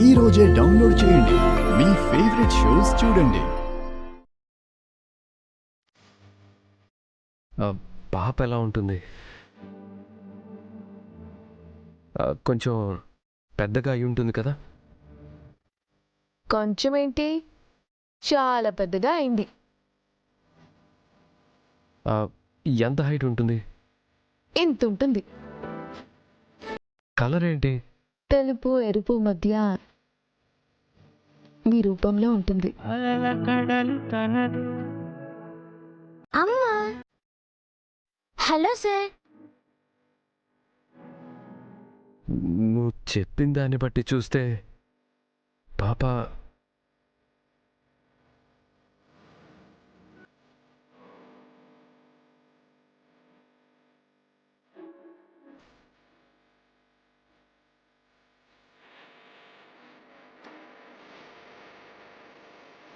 ఈ రోజే డౌన్లోడ్ చేయండి. మీ ఫేవరెట్ షోస్ చూడండి. పాప ఎలా ఉంటుంది? కొంచెం పెద్దగా అయి ఉంటుంది కదా? కొంచెం ఏంటి, చాలా పెద్దగా అయింది. ఎంత హైట్ ఉంటుంది? ఇంత ఉంటుంది. కలర్ ఏంటి? తెలుపు ఎరుపు మధ్య మీ రూపంలో ఉంటుంది. అమ్మా, హలో సార్. నువ్వు చెప్పిన దాన్ని బట్టి చూస్తే పాప